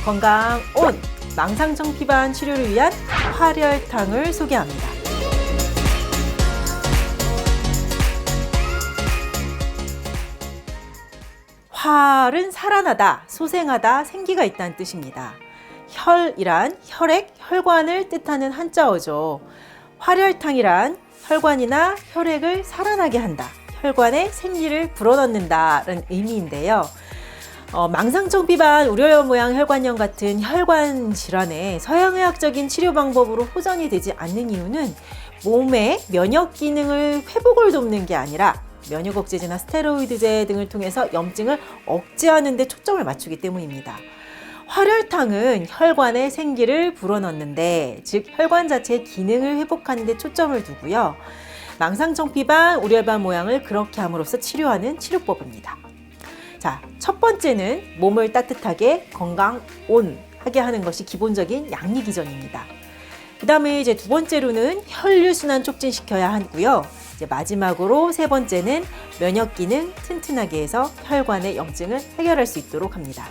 건강 온! 망상청피반 치료를 위한 활혈탕을 소개합니다. 활은 살아나다, 소생하다, 생기가 있다는 뜻입니다. 혈이란 혈액, 혈관을 뜻하는 한자어죠. 활혈탕이란 혈관이나 혈액을 살아나게 한다, 혈관에 생기를 불어넣는다는 의미인데요. 망상청피반 우려혈 모양 혈관염 같은 혈관 질환에 서양의학적인 치료 방법으로 호전이 되지 않는 이유는 몸의 면역 기능을 회복을 돕는 게 아니라 면역 억제제나 스테로이드제 등을 통해서 염증을 억제하는 데 초점을 맞추기 때문입니다. 활혈탕은 혈관에 생기를 불어넣는데, 즉 혈관 자체의 기능을 회복하는 데 초점을 두고요. 망상청피반 우려혈 모양을 그렇게 함으로써 치료하는 치료법입니다. 자, 첫 번째는 몸을 따뜻하게 건강 온 하게 하는 것이 기본적인 양리기전입니다. 그 다음에 이제 두 번째로는 혈류순환 촉진시켜야 하고요. 이제 마지막으로 세 번째는 면역 기능 튼튼하게 해서 혈관의 염증을 해결할 수 있도록 합니다.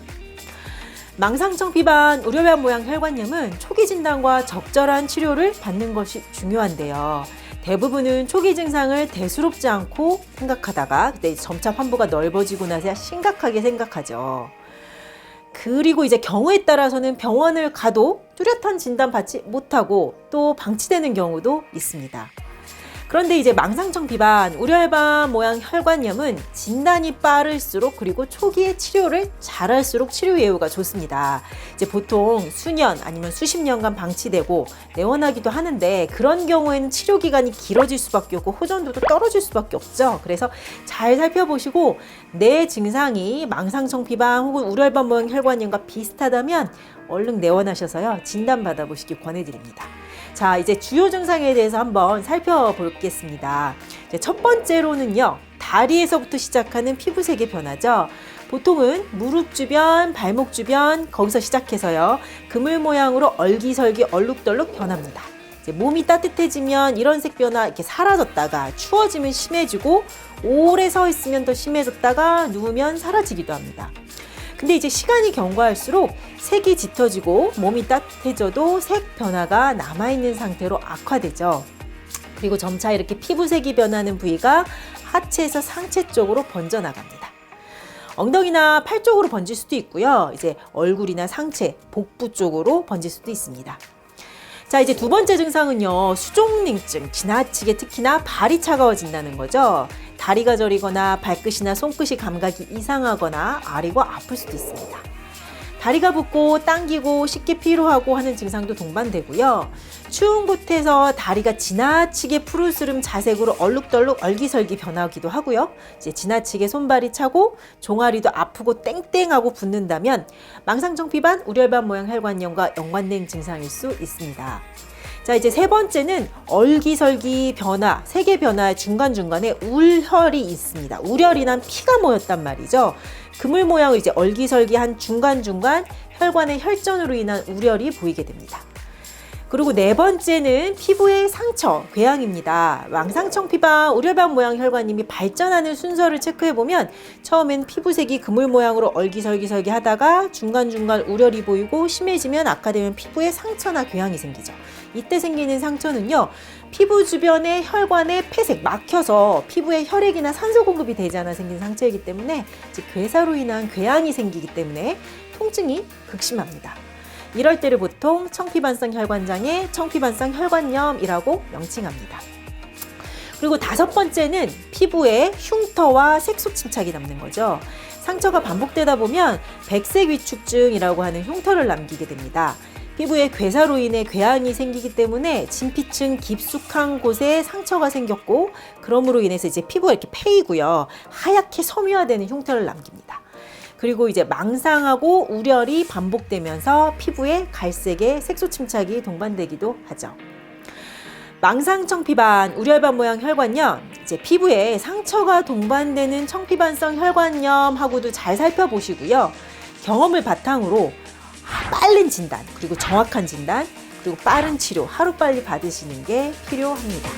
망상청피반 우려혈 모양 혈관염은 초기 진단과 적절한 치료를 받는 것이 중요한데요. 대부분은 초기 증상을 대수롭지 않고 생각하다가 그때 점차 환부가 넓어지고 나서야 심각하게 생각하죠. 그리고 이제 경우에 따라서는 병원을 가도 뚜렷한 진단 받지 못하고 또 방치되는 경우도 있습니다. 그런데 이제 망상청피반 우려혈 모양 혈관염은 진단이 빠를수록 그리고 초기에 치료를 잘할수록 치료 예후가 좋습니다. 이제 보통 수년 아니면 수십 년간 방치되고 내원하기도 하는데, 그런 경우에는 치료 기간이 길어질 수밖에 없고 호전도도 떨어질 수밖에 없죠. 그래서 잘 살펴보시고 내 증상이 망상청피반 혹은 우려혈 모양 혈관염과 비슷하다면 얼른 내원하셔서요, 진단 받아보시기 권해드립니다. 자, 이제 주요 증상에 대해서 한번 살펴보겠습니다. 첫 번째로는요, 다리에서부터 시작하는 피부색의 변화죠. 보통은 무릎 주변, 발목 주변 거기서 시작해서요, 그물 모양으로 얼기설기 얼룩덜룩 변합니다. 이제 몸이 따뜻해지면 이런 색 변화 이렇게 사라졌다가 추워지면 심해지고 오래 서 있으면 더 심해졌다가 누우면 사라지기도 합니다. 근데 이제 시간이 경과할수록 색이 짙어지고 몸이 따뜻해져도 색 변화가 남아있는 상태로 악화되죠. 그리고 점차 이렇게 피부색이 변하는 부위가 하체에서 상체 쪽으로 번져나갑니다. 엉덩이나 팔 쪽으로 번질 수도 있고요. 이제 얼굴이나 상체, 복부 쪽으로 번질 수도 있습니다. 자, 이제 두 번째 증상은요, 수족냉증, 지나치게 특히나 발이 차가워진다는 거죠. 다리가 저리거나 발끝이나 손끝이 감각이 이상하거나 아리고 아플 수도 있습니다. 다리가 붓고 당기고 쉽게 피로하고 하는 증상도 동반되고요. 추운 곳에서 다리가 지나치게 푸르스름 자색으로 얼룩덜룩 얼기설기 변하기도 하고요. 이제 지나치게 손발이 차고 종아리도 아프고 땡땡하고 붓는다면 망상청피반 우려혈 모양 혈관염과 연관된 증상일 수 있습니다. 자, 이제 세 번째는 얼기설기 변화, 색의 변화 중간중간에 울혈이 있습니다. 울혈이란 피가 모였단 말이죠. 그물 모양을 이제 얼기설기한 중간중간 혈관의 혈전으로 인한 울혈이 보이게 됩니다. 그리고 네 번째는 피부의 상처, 궤양입니다. 망상청피반 우려혈 모양 혈관염이 발전하는 순서를 체크해보면 처음엔 피부색이 그물 모양으로 얼기설기 하다가 중간중간 울혈이 보이고 심해지면 악화되면 피부에 상처나 궤양이 생기죠. 이때 생기는 상처는요, 피부 주변의 혈관에 폐색, 막혀서 피부에 혈액이나 산소 공급이 되지 않아 생긴 상처이기 때문에 괴사로 인한 궤양이 생기기 때문에 통증이 극심합니다. 이럴 때를 보통 청피반성 혈관장애, 청피반성 혈관염이라고 명칭합니다. 그리고 다섯 번째는 피부에 흉터와 색소 침착이 남는 거죠. 상처가 반복되다 보면 백색 위축증이라고 하는 흉터를 남기게 됩니다. 피부에 괴사로 인해 궤양이 생기기 때문에 진피층 깊숙한 곳에 상처가 생겼고, 그러므로 인해서 이제 피부가 이렇게 패이고요, 하얗게 섬유화되는 흉터를 남깁니다. 그리고 이제 망상하고 울혈이 반복되면서 피부에 갈색의 색소 침착이 동반되기도 하죠. 망상청피반 우려혈 모양 혈관염, 이제 피부에 상처가 동반되는 청피반성 혈관염하고도 잘 살펴보시고요. 경험을 바탕으로 빠른 진단, 그리고 정확한 진단, 그리고 빠른 치료 하루빨리 받으시는 게 필요합니다.